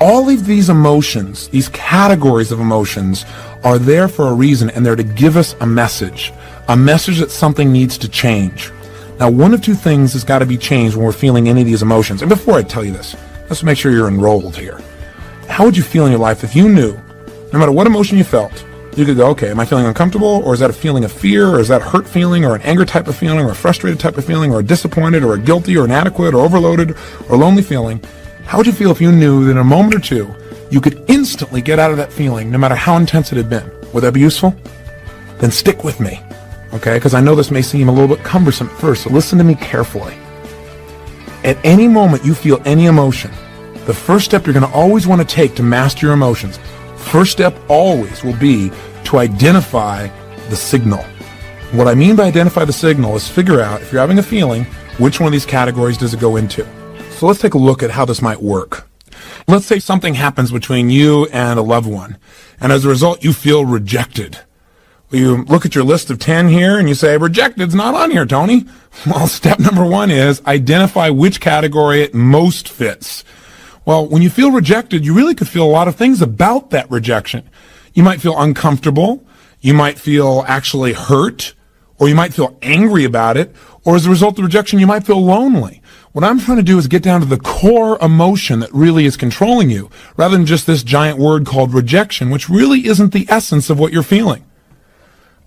All of these emotions, these categories of emotions, are there for a reason, and they're to give us a message that something needs to change. Now, one of two things has got to be changed when we're feeling any of these emotions. And before I tell you this, let's make sure you're enrolled here. How would you feel in your life if you knew, no matter what emotion you felt, you could go, okay, am I feeling uncomfortable, or is that a feeling of fear, or is that a hurt feeling, or an anger type of feeling, or a frustrated type of feeling, or a disappointed, or a guilty, or inadequate, or overloaded, or lonely feeling? How would you feel if you knew that in a moment or two, you could instantly get out of that feeling, no matter how intense it had been? Would that be useful? Then stick with me, okay? Because I know this may seem a little bit cumbersome at first, so listen to me carefully. At any moment you feel any emotion, the first step you're going to always want to take to master your emotions, first step always will be to identify the signal. What I mean by identify the signal is figure out, if you're having a feeling, which one of these categories does it go into. So let's take a look at how this might work. Let's say something happens between you and a loved one, and as a result you feel rejected. You look at your list of 10 here and you say, rejected's not on here, Tony. Well, step number 1 is identify which category it most fits. Well, when you feel rejected, you really could feel a lot of things about that rejection. You might feel uncomfortable, you might feel actually hurt, or you might feel angry about it, or as a result of rejection, you might feel lonely. What I'm trying to do is get down to the core emotion that really is controlling you, rather than just this giant word called rejection, which really isn't the essence of what you're feeling.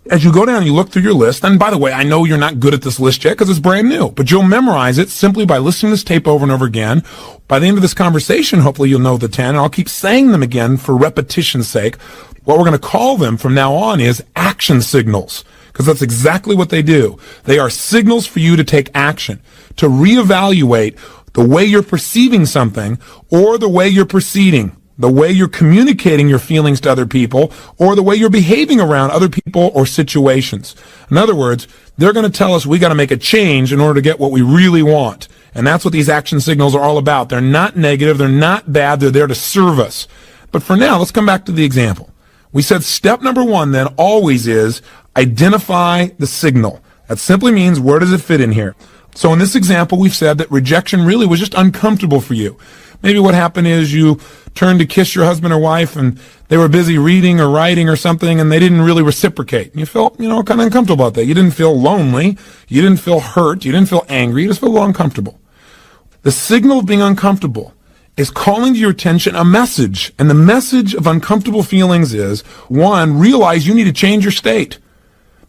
As you go down and you look through your list, and by the way, I know you're not good at this list yet because it's brand new, but you'll memorize it simply by listening to this tape over and over again. By the end of this conversation, hopefully you'll know the 10, and I'll keep saying them again for repetition's sake. What we're going to call them from now on is action signals, because that's exactly what they do. They are signals for you to take action, to reevaluate the way you're perceiving something or the way you're proceeding, the way you're communicating your feelings to other people, or the way you're behaving around other people or situations. In other words, they're going to tell us we got to make a change in order to get what we really want. And that's what these action signals are all about. They're not negative, they're not bad, they're there to serve us. But for now, let's come back to the example. We said step number 1 then always is identify the signal. That simply means, where does it fit in here? So in this example, we've said that rejection really was just uncomfortable for you. Maybe what happened is you turned to kiss your husband or wife and they were busy reading or writing or something and they didn't really reciprocate. And you felt, kind of uncomfortable about that. You didn't feel lonely. You didn't feel hurt. You didn't feel angry. You just felt a little uncomfortable. The signal of being uncomfortable is calling to your attention a message. And the message of uncomfortable feelings is, 1, realize you need to change your state.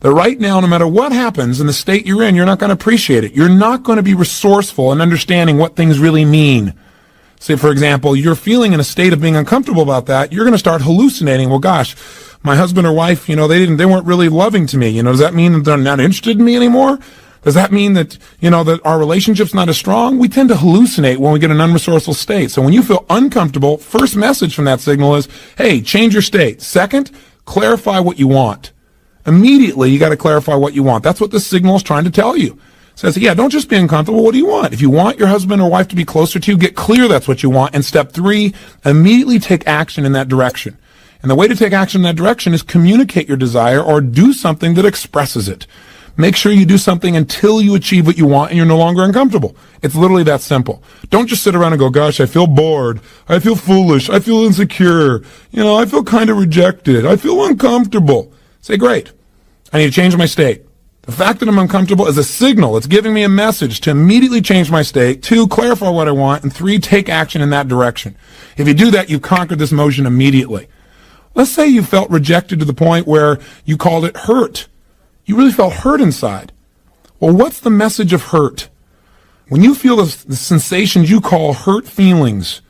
That right now, no matter what happens in the state you're in, you're not going to appreciate it. You're not going to be resourceful in understanding what things really mean. Say, for example, you're feeling in a state of being uncomfortable about that. You're going to start hallucinating. Well, gosh, my husband or wife, they weren't really loving to me. Does that mean that they're not interested in me anymore? Does that mean that, that our relationship's not as strong? We tend to hallucinate when we get in an unresourceful state. So when you feel uncomfortable, first message from that signal is, hey, change your state. Second, clarify what you want. Immediately, you got to clarify what you want. That's what this signal is trying to tell you. It says, yeah, don't just be uncomfortable. What do you want? If you want your husband or wife to be closer to you, get clear that's what you want. And step 3, immediately take action in that direction. And the way to take action in that direction is communicate your desire or do something that expresses it. Make sure you do something until you achieve what you want and you're no longer uncomfortable. It's literally that simple. Don't just sit around and go, gosh, I feel bored. I feel foolish. I feel insecure. I feel kind of rejected. I feel uncomfortable. Say, great. I need to change my state. The fact that I'm uncomfortable is a signal. It's giving me a message to immediately change my state. 2, clarify what I want. And 3, take action in that direction. If you do that, you've conquered this emotion immediately. Let's say you felt rejected to the point where you called it hurt. You really felt hurt inside. Well, what's the message of hurt? When you feel the sensations you call hurt feelings,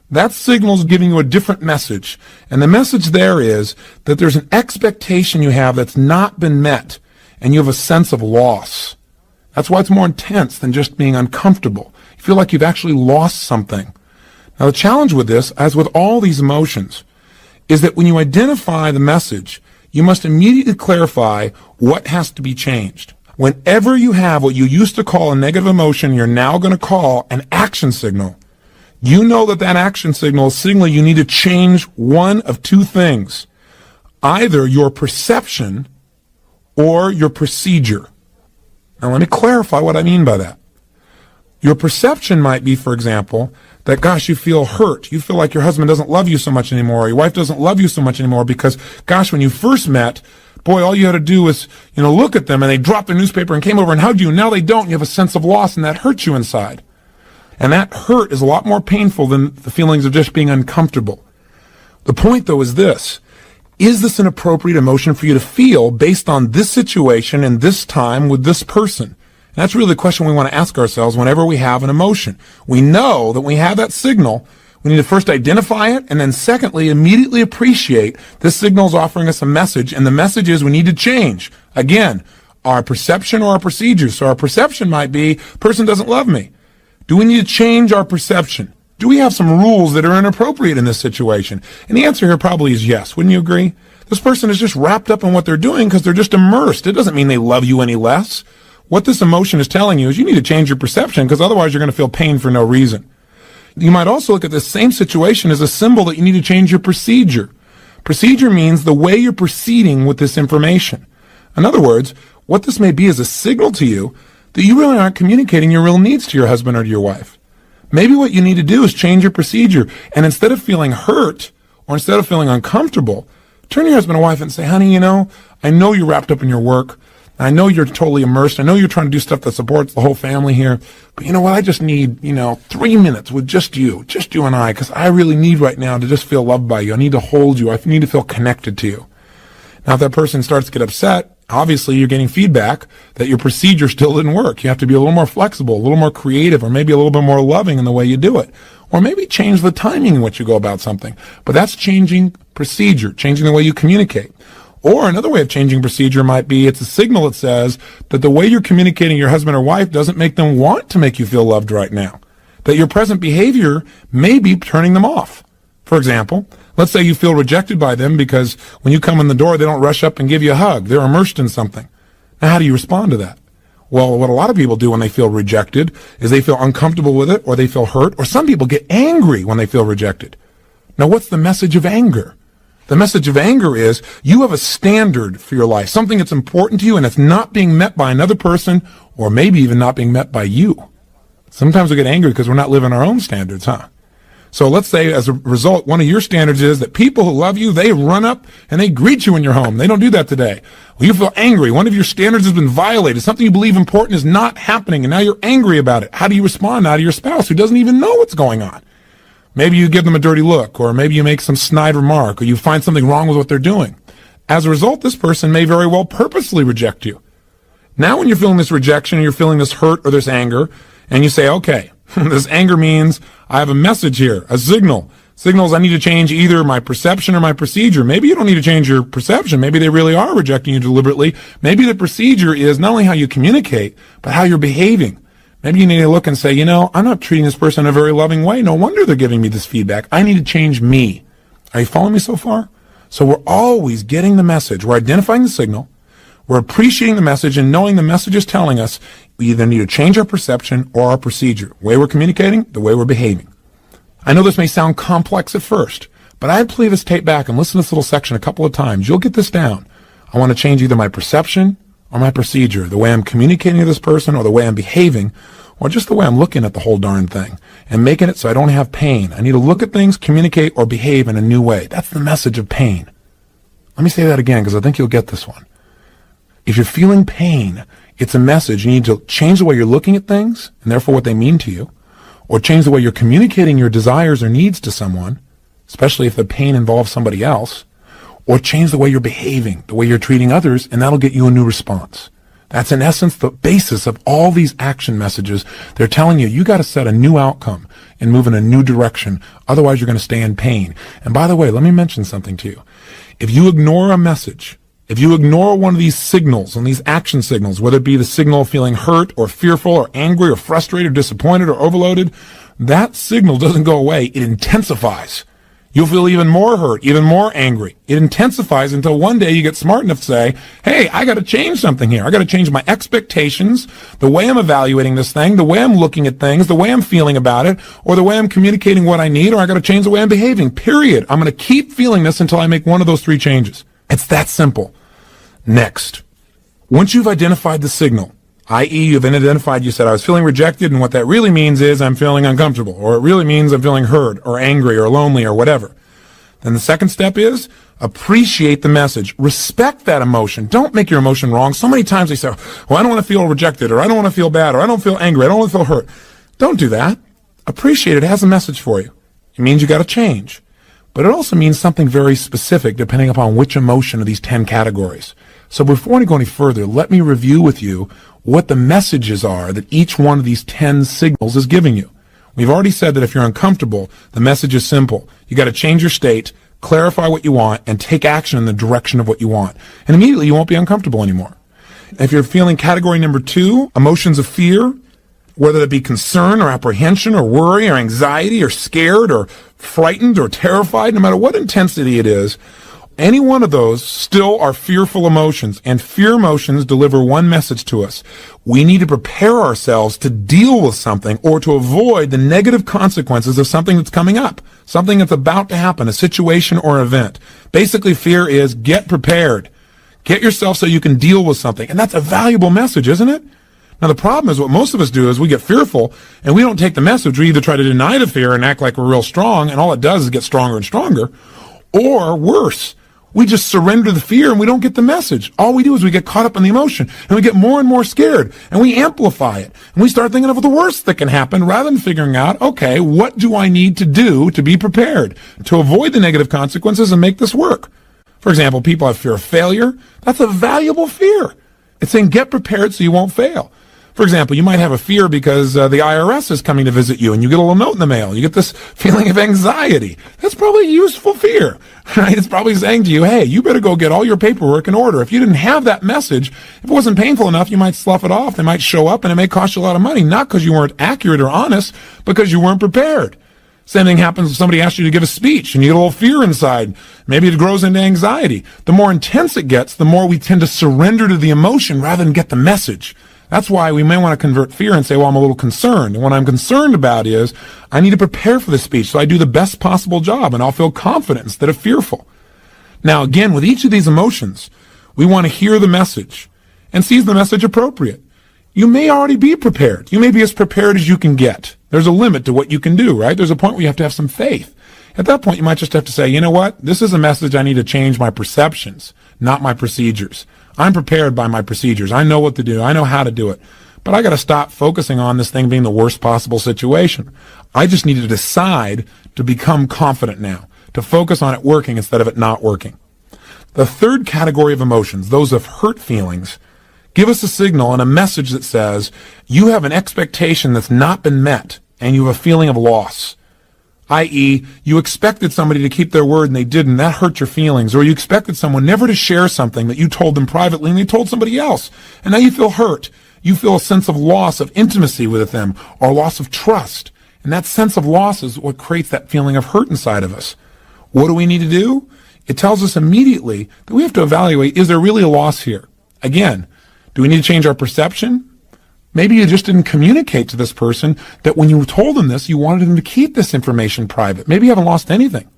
that signal is giving you a different message. And the message there is that there's an expectation you have that's not been met, and you have a sense of loss. That's why it's more intense than just being uncomfortable. You feel like you've actually lost something. Now, the challenge with this, as with all these emotions, is that when you identify the message, you must immediately clarify what has to be changed. Whenever you have what you used to call a negative emotion, you're now going to call an action signal. You know that action signal is signaling you need to change one of 2 things. Either your perception or your procedure. Now let me clarify what I mean by that. Your perception might be, for example, that, gosh, you feel hurt. You feel like your husband doesn't love you so much anymore, or your wife doesn't love you so much anymore because, gosh, when you first met, boy, all you had to do was, look at them and they dropped their newspaper and came over and hugged you, and now they don't. You have a sense of loss, and that hurts you inside. And that hurt is a lot more painful than the feelings of just being uncomfortable. The point, though, is this. Is this an appropriate emotion for you to feel based on this situation and this time with this person? And that's really the question we want to ask ourselves whenever we have an emotion. We know that we have that signal. We need to first identify it, and then secondly, immediately appreciate this signal is offering us a message, and the message is we need to change. Again, our perception or our procedure. So our perception might be, person doesn't love me. Do we need to change our perception? Do we have some rules that are inappropriate in this situation? And the answer here probably is yes. Wouldn't you agree? This person is just wrapped up in what they're doing because they're just immersed. It doesn't mean they love you any less. What this emotion is telling you is you need to change your perception because otherwise you're going to feel pain for no reason. You might also look at this same situation as a symbol that you need to change your procedure. Procedure means the way you're proceeding with this information. In other words, what this may be is a signal to you that you really aren't communicating your real needs to your husband or to your wife. Maybe what you need to do is change your procedure, and instead of feeling hurt or instead of feeling uncomfortable, turn to your husband or wife and say, honey, I know you're wrapped up in your work. I know you're totally immersed. I know you're trying to do stuff that supports the whole family here. But you know what? I just need, 3 minutes with just you and I, because I really need right now to just feel loved by you. I need to hold you. I need to feel connected to you. Now, if that person starts to get upset, obviously you're getting feedback that your procedure still didn't work. You have to be a little more flexible, a little more creative, or maybe a little bit more loving in the way you do it. Or maybe change the timing in which you go about something. But that's changing procedure, changing the way you communicate. Or another way of changing procedure might be it's a signal that says that the way you're communicating your husband or wife doesn't make them want to make you feel loved right now. That your present behavior may be turning them off. For example, let's say you feel rejected by them because when you come in the door, they don't rush up and give you a hug. They're immersed in something. Now, how do you respond to that? Well, what a lot of people do when they feel rejected is they feel uncomfortable with it, or they feel hurt, or some people get angry when they feel rejected. Now, what's the message of anger? The message of anger is you have a standard for your life, something that's important to you, and it's not being met by another person, or maybe even not being met by you. Sometimes we get angry because we're not living our own standards, huh? So let's say as a result, one of your standards is that people who love you, they run up and they greet you in your home. They don't do that today. Well, you feel angry. One of your standards has been violated. Something you believe important is not happening, and now you're angry about it. How do you respond now to your spouse who doesn't even know what's going on? Maybe you give them a dirty look, or maybe you make some snide remark, or you find something wrong with what they're doing. As a result, this person may very well purposely reject you. Now when you're feeling this rejection, you're feeling this hurt or this anger, and you say, okay, this anger means I have a message here, a signal. Signals I need to change either my perception or my procedure. Maybe you don't need to change your perception. Maybe they really are rejecting you deliberately. Maybe the procedure is not only how you communicate, but how you're behaving. Maybe you need to look and say, I'm not treating this person in a very loving way. No wonder they're giving me this feedback. I need to change me. Are you following me so far? So we're always getting the message. We're identifying the signal. We're appreciating the message and knowing the message is telling us we either need to change our perception or our procedure. The way we're communicating, the way we're behaving. I know this may sound complex at first, but I'd play this tape back and listen to this little section a couple of times. You'll get this down. I want to change either my perception or my procedure, the way I'm communicating to this person or the way I'm behaving, or just the way I'm looking at the whole darn thing and making it so I don't have pain. I need to look at things, communicate, or behave in a new way. That's the message of pain. Let me say that again because I think you'll get this one. If you're feeling pain, it's a message. You need to change the way you're looking at things and therefore what they mean to you, or change the way you're communicating your desires or needs to someone, especially if the pain involves somebody else, or change the way you're behaving, the way you're treating others, and that'll get you a new response. That's in essence the basis of all these action messages. They're telling you got to set a new outcome and move in a new direction. Otherwise, you're going to stay in pain. And by the way, let me mention something to you. If you ignore a message, if you ignore one of these signals and these action signals, whether it be the signal of feeling hurt or fearful or angry or frustrated or disappointed or overloaded, that signal doesn't go away. It intensifies. You'll feel even more hurt, even more angry. It intensifies until one day you get smart enough to say, hey, I got to change something here. I got to change my expectations, the way I'm evaluating this thing, the way I'm looking at things, the way I'm feeling about it, or the way I'm communicating what I need, or I got to change the way I'm behaving, period. I'm going to keep feeling this until I make one of those 3 changes. It's that simple. Next, once you've identified the signal i.e. you've identified, you said, I was feeling rejected, and what that really means is I'm feeling uncomfortable, or it really means I'm feeling hurt, or angry, or lonely, or whatever. Then the second step is appreciate the message. Respect that emotion. Don't make your emotion wrong. So many times they say, well, I don't want to feel rejected, or I don't want to feel bad, or I don't feel angry, I don't want to feel hurt. Don't do that. Appreciate it. It has a message for you. It means you got to change. But it also means something very specific depending upon which emotion of these 10 categories. So before I go any further, let me review with you what the messages are that each one of these 10 signals is giving you. We've already said that if you're uncomfortable, the message is simple. You got to change your state, clarify what you want, and take action in the direction of what you want. And immediately you won't be uncomfortable anymore. If you're feeling category number 2, emotions of fear, whether it be concern or apprehension or worry or anxiety or scared or frightened or terrified, no matter what intensity it is, any one of those still are fearful emotions, and fear emotions deliver one message to us. We need to prepare ourselves to deal with something or to avoid the negative consequences of something that's coming up, something that's about to happen, a situation or event. Basically, fear is get prepared. Get yourself so you can deal with something. And that's a valuable message, isn't it? Now, the problem is what most of us do is we get fearful and we don't take the message. We either try to deny the fear and act like we're real strong, and all it does is get stronger and stronger, or worse, we just surrender the fear and we don't get the message. All we do is we get caught up in the emotion and we get more and more scared and we amplify it. And we start thinking of the worst that can happen rather than figuring out, okay, what do I need to do to be prepared to avoid the negative consequences and make this work? For example, people have fear of failure. That's a valuable fear. It's saying get prepared so you won't fail. For example, you might have a fear because the IRS is coming to visit you and you get a little note in the mail. You get this feeling of anxiety. That's probably a useful fear, right? It's probably saying to you, hey, you better go get all your paperwork in order. If you didn't have that message, if it wasn't painful enough, you might slough it off. They might show up and it may cost you a lot of money, not because you weren't accurate or honest, because you weren't prepared. Same thing happens if somebody asks you to give a speech and you get a little fear inside. Maybe it grows into anxiety. The more intense it gets, the more we tend to surrender to the emotion rather than get the message. That's why we may want to convert fear and say, well, I'm a little concerned. And what I'm concerned about is I need to prepare for the speech so I do the best possible job and I'll feel confident instead of fearful. Now, again, with each of these emotions, we want to hear the message and seize the message appropriate. You may already be prepared. You may be as prepared as you can get. There's a limit to what you can do, right? There's a point where you have to have some faith. At that point, you might just have to say, you know what? This is a message I need to change my perceptions, not my procedures. I'm prepared by my procedures. I know what to do. I know how to do it. But I got to stop focusing on this thing being the worst possible situation. I just need to decide to become confident now, to focus on it working instead of it not working. The third category of emotions, those of hurt feelings, give us a signal and a message that says you have an expectation that's not been met and you have a feeling of loss. I.e., you expected somebody to keep their word and they didn't. That hurt your feelings. Or you expected someone never to share something that you told them privately and they told somebody else. And now you feel hurt. You feel a sense of loss of intimacy with them or loss of trust. And that sense of loss is what creates that feeling of hurt inside of us. What do we need to do? It tells us immediately that we have to evaluate, is there really a loss here? Again, do we need to change our perception? Maybe you just didn't communicate to this person that when you told them this, you wanted them to keep this information private. Maybe you haven't lost anything.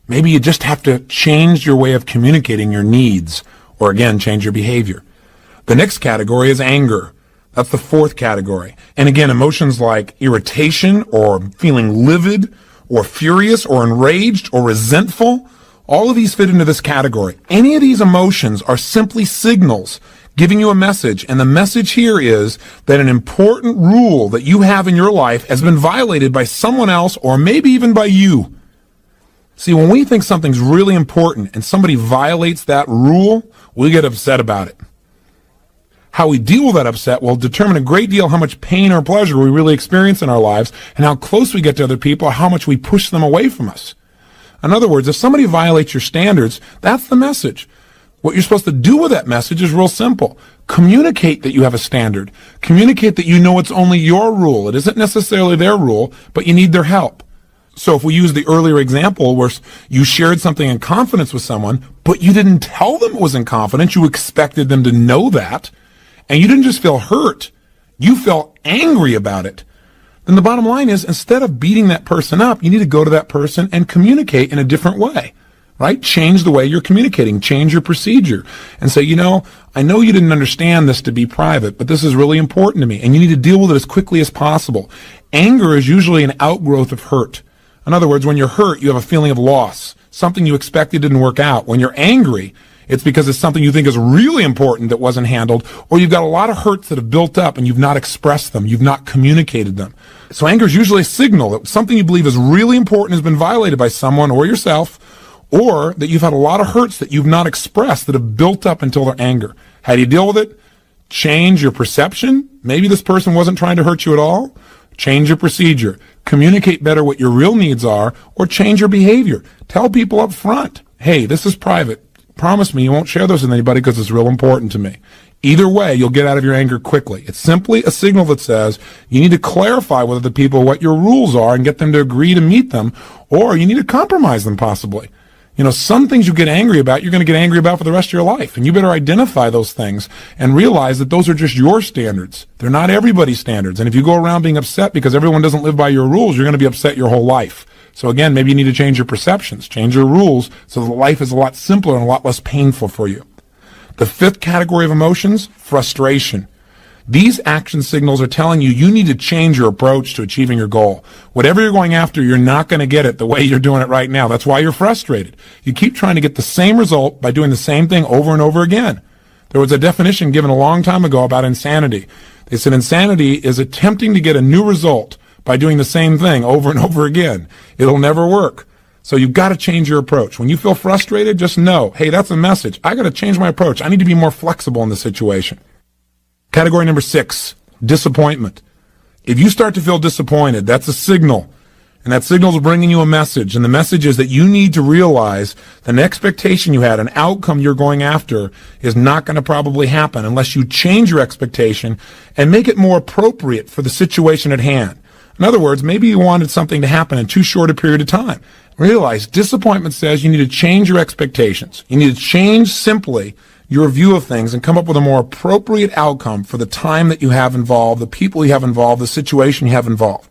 Maybe you just have to change your way of communicating your needs, or again, change your behavior. The next category is anger. That's the fourth category. And again, emotions like irritation or feeling livid or furious or enraged or resentful, all of these fit into this category. Any of these emotions are simply signals giving you a message, and the message here is that an important rule that you have in your life has been violated by someone else or maybe even by you. See, when we think something's really important and somebody violates that rule, we get upset about it. How we deal with that upset will determine a great deal how much pain or pleasure we really experience in our lives and how close we get to other people or how much we push them away from us. In other words, if somebody violates your standards, that's the message. What you're supposed to do with that message is real simple. Communicate that you have a standard. Communicate that you know it's only your rule. It isn't necessarily their rule, but you need their help. So if we use the earlier example where you shared something in confidence with someone, but you didn't tell them it was in confidence, you expected them to know that, and you didn't just feel hurt, you felt angry about it, then the bottom line is instead of beating that person up, you need to go to that person and communicate in a different way. right? Change the way you're communicating, change your procedure, and say, I know you didn't understand this to be private, but this is really important to me, and you need to deal with it as quickly as possible. Anger is usually an outgrowth of hurt. In other words, when you're hurt, you have a feeling of loss. Something you expected didn't work out. When you're angry, it's because it's something you think is really important that wasn't handled, or you've got a lot of hurts that have built up and you've not expressed them, you've not communicated them. So anger is usually a signal that something you believe is really important has been violated by someone or yourself, or that you've had a lot of hurts that you've not expressed that have built up until their anger. How do you deal with it? Change your perception. Maybe this person wasn't trying to hurt you at all. Change your procedure. Communicate better what your real needs are, or change your behavior. Tell people up front, hey, this is private. Promise me you won't share this with anybody because it's real important to me. Either way, you'll get out of your anger quickly. It's simply a signal that says you need to clarify with the people what your rules are and get them to agree to meet them, or you need to compromise them possibly. Some things you get angry about, you're going to get angry about for the rest of your life. And you better identify those things and realize that those are just your standards. They're not everybody's standards. And if you go around being upset because everyone doesn't live by your rules, you're going to be upset your whole life. So again, maybe you need to change your perceptions, change your rules so that life is a lot simpler and a lot less painful for you. The fifth category of emotions, frustration. These action signals are telling you need to change your approach to achieving your goal. Whatever you're going after, you're not going to get it the way you're doing it right now. That's why you're frustrated. You keep trying to get the same result by doing the same thing over and over again. There was a definition given a long time ago about insanity. They said insanity is attempting to get a new result by doing the same thing over and over again. It'll never work. So you've got to change your approach. When you feel frustrated, just know, hey, that's a message. I got to change my approach. I need to be more flexible in this situation. Category number 6, disappointment. If you start to feel disappointed, that's a signal. And that signal is bringing you a message. And the message is that you need to realize that an expectation you had, an outcome you're going after, is not going to probably happen unless you change your expectation and make it more appropriate for the situation at hand. In other words, maybe you wanted something to happen in too short a period of time. Realize disappointment says you need to change your expectations. You need to change simply your view of things and come up with a more appropriate outcome for the time that you have involved, the people you have involved, the situation you have involved.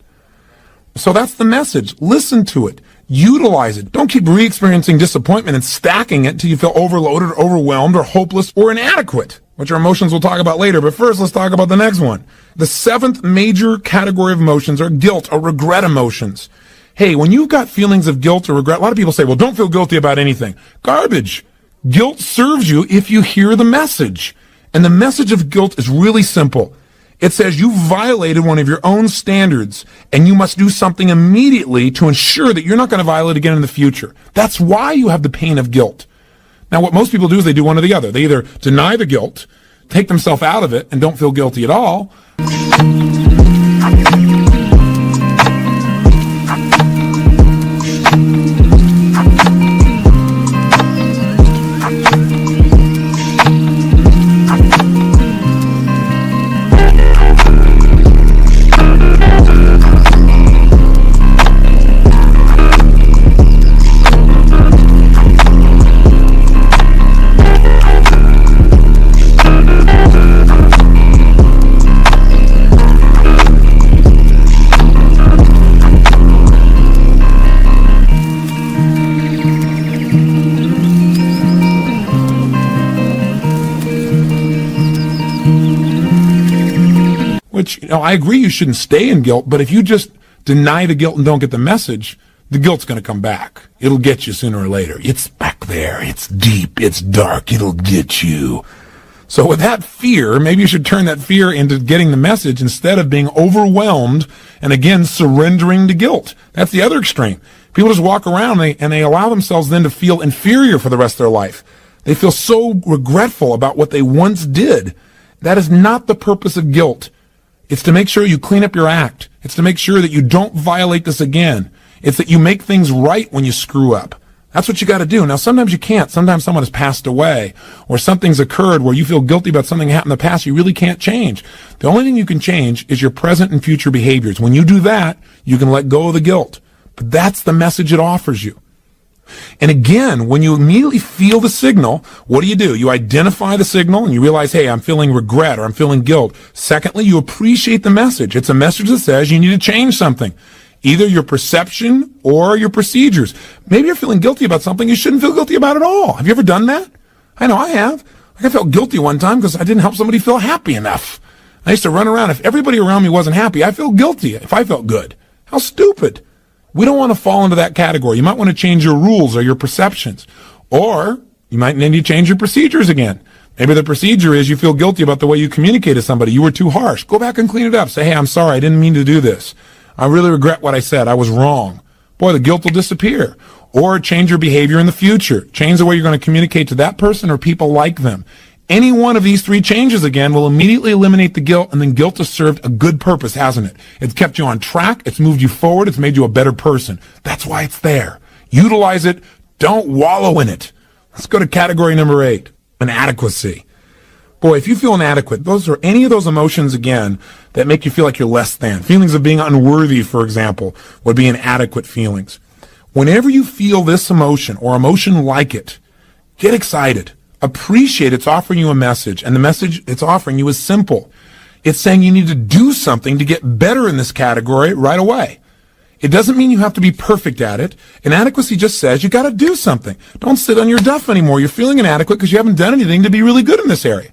So that's the message. Listen to it. Utilize it. Don't keep re-experiencing disappointment and stacking it until you feel overloaded, or overwhelmed, or hopeless, or inadequate, which are emotions we'll talk about later. But first, let's talk about the next one. The 7th major category of emotions are guilt or regret emotions. Hey, when you've got feelings of guilt or regret, a lot of people say, well, don't feel guilty about anything. Garbage. Guilt serves you if you hear the message. And the message of guilt is really simple. It says you violated one of your own standards, and you must do something immediately to ensure that you're not going to violate again in the future. That's why you have the pain of guilt. Now, what most people do is they do one or the other. They either deny the guilt, take themselves out of it, and don't feel guilty at all. Which, I agree you shouldn't stay in guilt, but if you just deny the guilt and don't get the message, the guilt's going to come back. It'll get you sooner or later. It's back there. It's deep. It's dark. It'll get you. So with that fear, maybe you should turn that fear into getting the message instead of being overwhelmed and, again, surrendering to guilt. That's the other extreme. People just walk around and they allow themselves then to feel inferior for the rest of their life. They feel so regretful about what they once did. That is not the purpose of guilt. It's to make sure you clean up your act. It's to make sure that you don't violate this again. It's that you make things right when you screw up. That's what you got to do. Now, sometimes you can't. Sometimes someone has passed away, or something's occurred where you feel guilty about something that happened in the past you really can't change. The only thing you can change is your present and future behaviors. When you do that, you can let go of the guilt. But that's the message it offers you. And again, when you immediately feel the signal, what do? You identify the signal and you realize, hey, I'm feeling regret or I'm feeling guilt. Secondly, you appreciate the message. It's a message that says you need to change something. Either your perception or your procedures. Maybe you're feeling guilty about something you shouldn't feel guilty about at all. Have you ever done that? I know I have. Like I felt guilty one time because I didn't help somebody feel happy enough. I used to run around. If everybody around me wasn't happy, I feel guilty if I felt good. How stupid. We don't want to fall into that category. You might want to change your rules or your perceptions. Or you might need to change your procedures again. Maybe the procedure is you feel guilty about the way you communicate to somebody. You were too harsh. Go back and clean it up. Say, hey, I'm sorry. I didn't mean to do this. I really regret what I said. I was wrong. Boy, the guilt will disappear. Or change your behavior in the future. Change the way you're going to communicate to that person or people like them. Any one of these three changes, again, will immediately eliminate the guilt, and then guilt has served a good purpose, hasn't it? It's kept you on track. It's moved you forward. It's made you a better person. That's why it's there. Utilize it. Don't wallow in it. Let's go to category number 8, inadequacy. Boy, if you feel inadequate, those are any of those emotions, again, that make you feel like you're less than. Feelings of being unworthy, for example, would be inadequate feelings. Whenever you feel this emotion or emotion like it, get excited. Appreciate it's offering you a message, and the message it's offering you is simple. It's saying you need to do something to get better in this category right away. It doesn't mean you have to be perfect at it. Inadequacy just says you got to do something. Don't sit on your duff anymore. You're feeling inadequate because you haven't done anything to be really good in this area.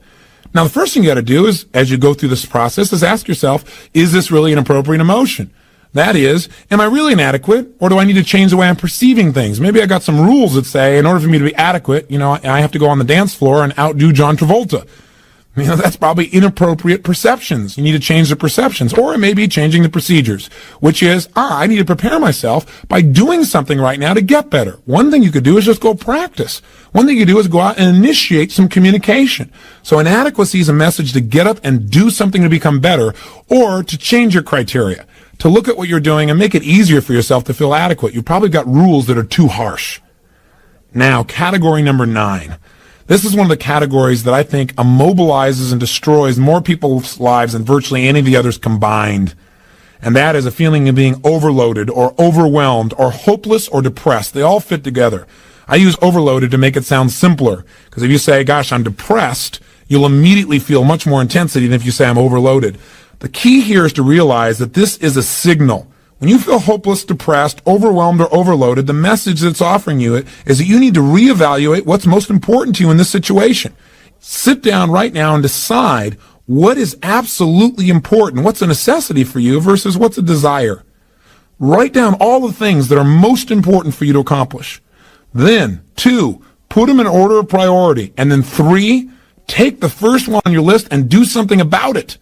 Now, the first thing you got to do is, as you go through this process, is ask yourself, is this really an appropriate emotion? That is, am I really inadequate, or do I need to change the way I'm perceiving things? Maybe I got some rules that say, in order for me to be adequate, I have to go on the dance floor and outdo John Travolta. That's probably inappropriate perceptions. You need to change the perceptions, or it may be changing the procedures, which is, I need to prepare myself by doing something right now to get better. One thing you could do is just go practice. One thing you do is go out and initiate some communication. So inadequacy is a message to get up and do something to become better, or to change your criteria, to look at what you're doing and make it easier for yourself to feel adequate. You've probably got rules that are too harsh. Now, category number 9. This is one of the categories that I think immobilizes and destroys more people's lives than virtually any of the others combined. And that is a feeling of being overloaded or overwhelmed or hopeless or depressed. They all fit together. I use overloaded to make it sound simpler, because if you say, gosh, I'm depressed, you'll immediately feel much more intensity than if you say I'm overloaded. The key here is to realize that this is a signal. When you feel hopeless, depressed, overwhelmed, or overloaded, the message that's offering you is that you need to reevaluate what's most important to you in this situation. Sit down right now and decide what is absolutely important, what's a necessity for you versus what's a desire. Write down all the things that are most important for you to accomplish. Then, 2, put them in order of priority. And then 3, take the first one on your list and do something about it.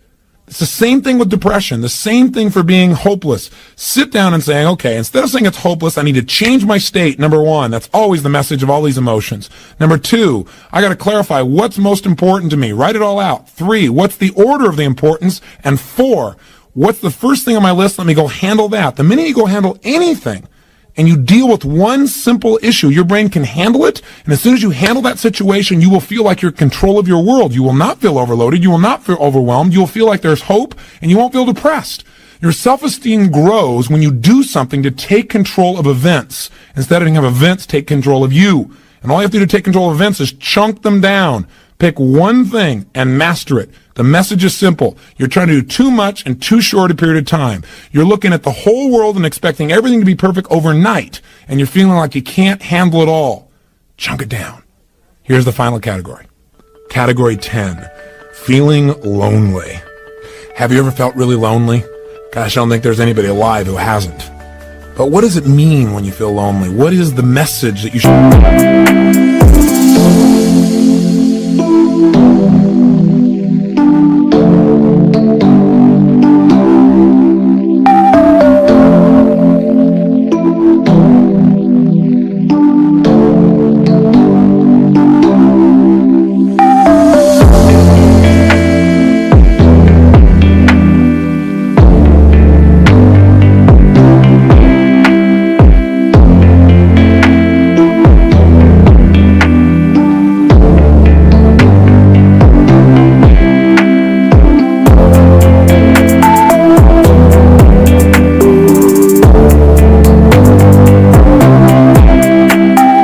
It's the same thing with depression, the same thing for being hopeless. Sit down and saying, okay, instead of saying it's hopeless, I need to change my state. Number 1, that's always the message of all these emotions. Number 2, I got to clarify what's most important to me. Write it all out. 3, what's the order of the importance? And 4, what's the first thing on my list? Let me go handle that. The minute you go handle anything and you deal with one simple issue, your brain can handle it. And as soon as you handle that situation, you will feel like you're in control of your world. You will not feel overloaded. You will not feel overwhelmed. You will feel like there's hope, and you won't feel depressed. Your self-esteem grows when you do something to take control of events instead of having events take control of you. And all you have to do to take control of events is chunk them down. Pick one thing and master it. The message is simple. You're trying to do too much in too short a period of time. You're looking at the whole world and expecting everything to be perfect overnight, and you're feeling like you can't handle it all. Chunk it down. Here's the final category. Category 10, feeling lonely. Have you ever felt really lonely? Gosh, I don't think there's anybody alive who hasn't. But what does it mean when you feel lonely? What is the message that you should...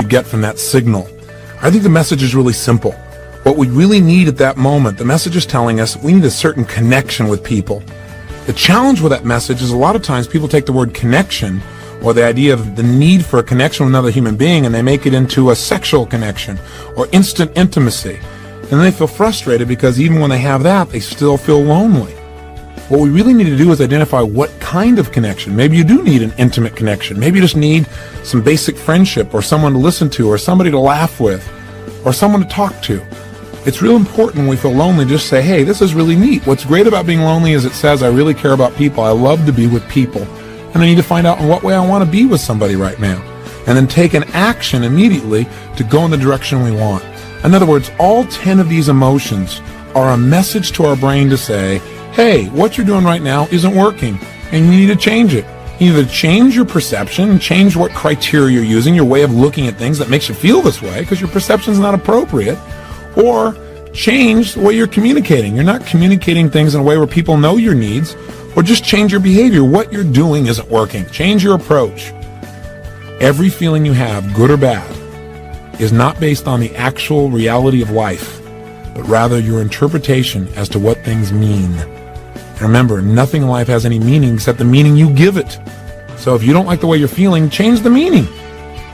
get from that signal? I think the message is really simple. What we really need at that moment, the message is telling us we need a certain connection with people. The challenge with that message is a lot of times people take the word connection or the idea of the need for a connection with another human being and they make it into a sexual connection or instant intimacy. And then they feel frustrated because even when they have that, they still feel lonely. What we really need to do is identify what kind of connection. Maybe you do need an intimate connection. Maybe you just need some basic friendship or someone to listen to or somebody to laugh with or someone to talk to. It's real important when we feel lonely to just say, hey, this is really neat. What's great about being lonely is it says I really care about people. I love to be with people. And I need to find out in what way I want to be with somebody right now. And then take an action immediately to go in the direction we want. In other words, all 10 of these emotions are a message to our brain to say, hey, what you're doing right now isn't working, and you need to change it. You either change your perception, change what criteria you're using, your way of looking at things that makes you feel this way because your perception's not appropriate, or change the way you're communicating. You're not communicating things in a way where people know your needs, or just change your behavior. What you're doing isn't working. Change your approach. Every feeling you have, good or bad, is not based on the actual reality of life, but rather your interpretation as to what things mean. And remember, nothing in life has any meaning except the meaning you give it. So if you don't like the way you're feeling, change the meaning.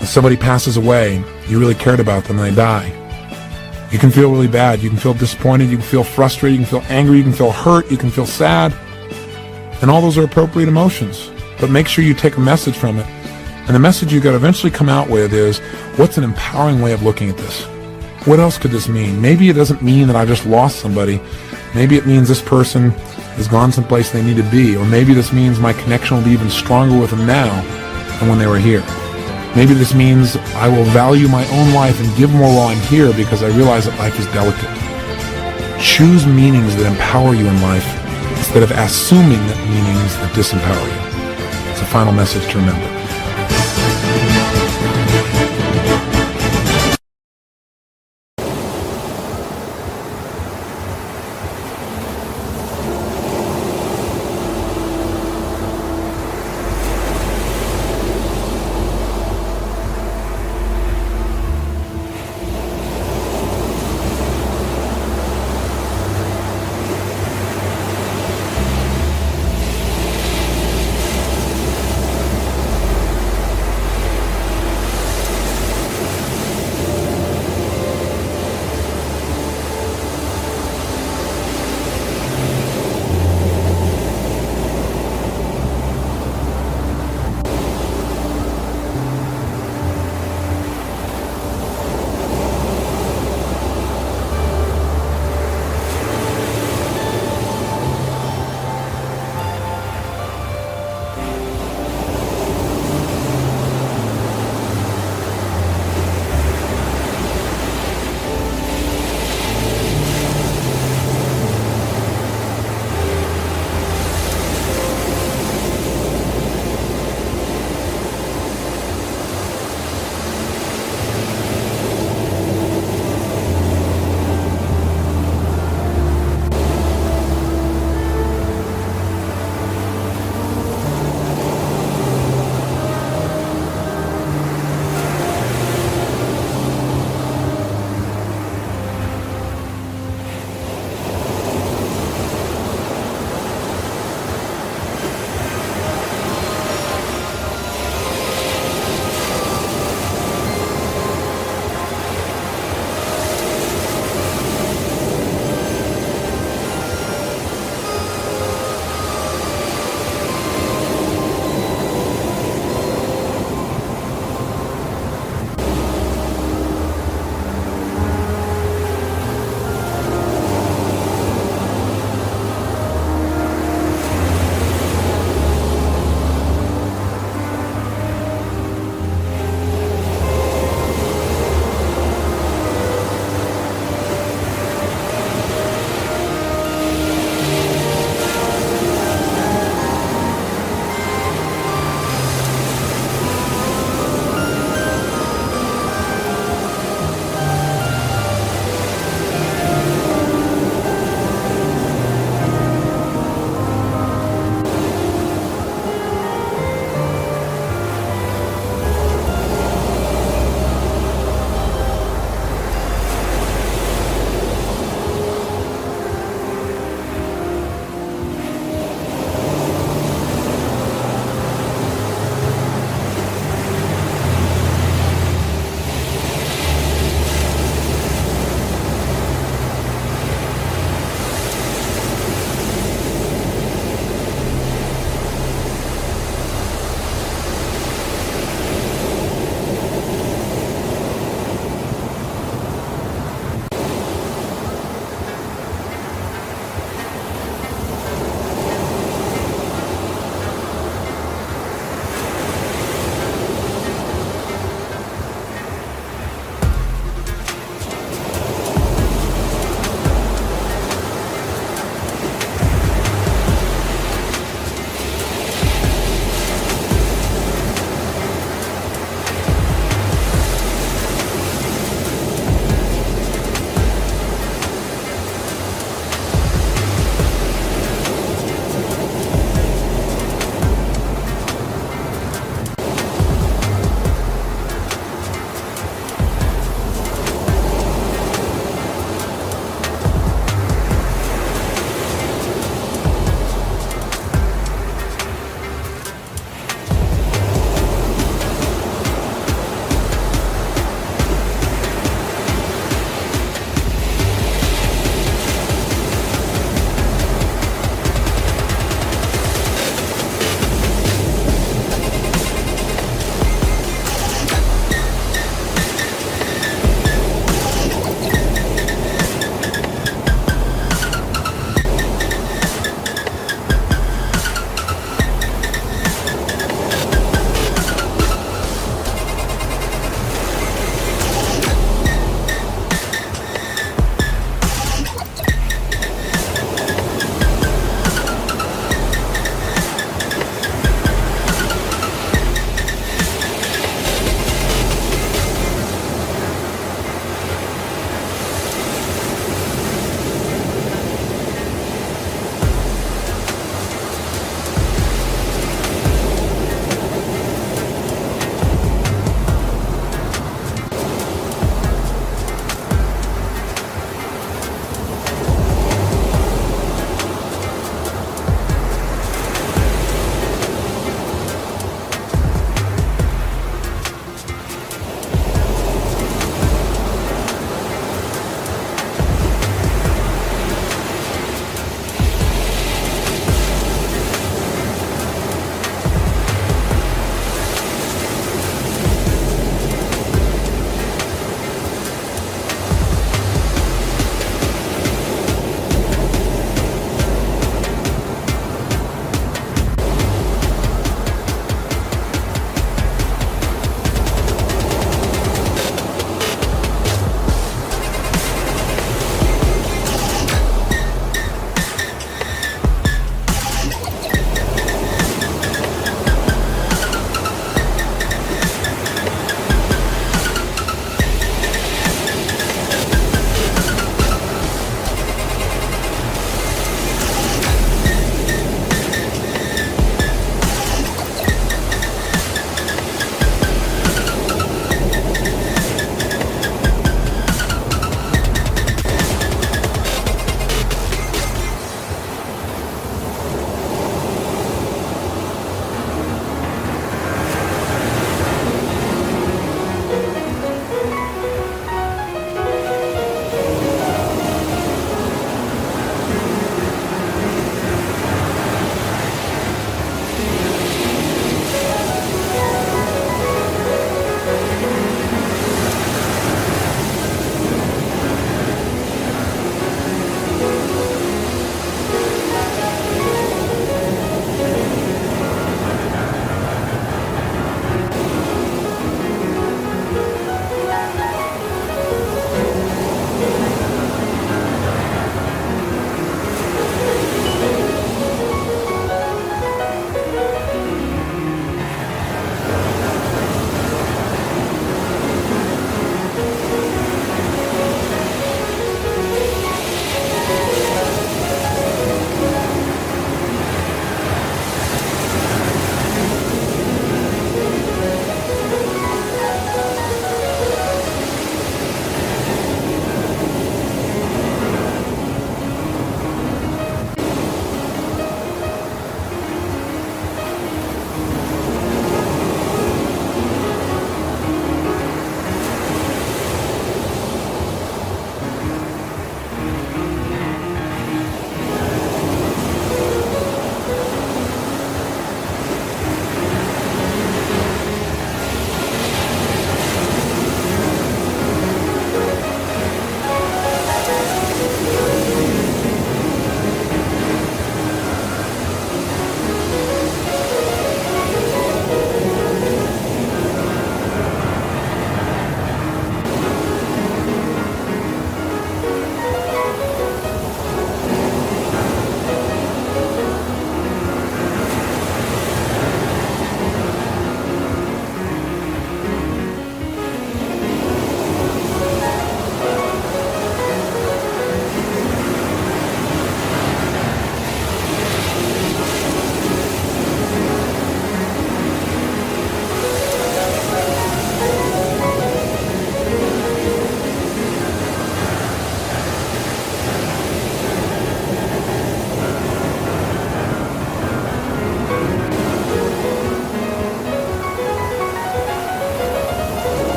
If somebody passes away, you really cared about them and they die, you can feel really bad. You can feel disappointed. You can feel frustrated. You can feel angry. You can feel hurt. You can feel sad. And all those are appropriate emotions. But make sure you take a message from it. And the message you got to eventually come out with is, what's an empowering way of looking at this? What else could this mean? Maybe it doesn't mean that I just lost somebody. Maybe it means this person has gone someplace they need to be. Or maybe this means my connection will be even stronger with them now than when they were here. Maybe this means I will value my own life and give more while I'm here because I realize that life is delicate. Choose meanings that empower you in life instead of assuming that meanings that disempower you. It's a final message to remember.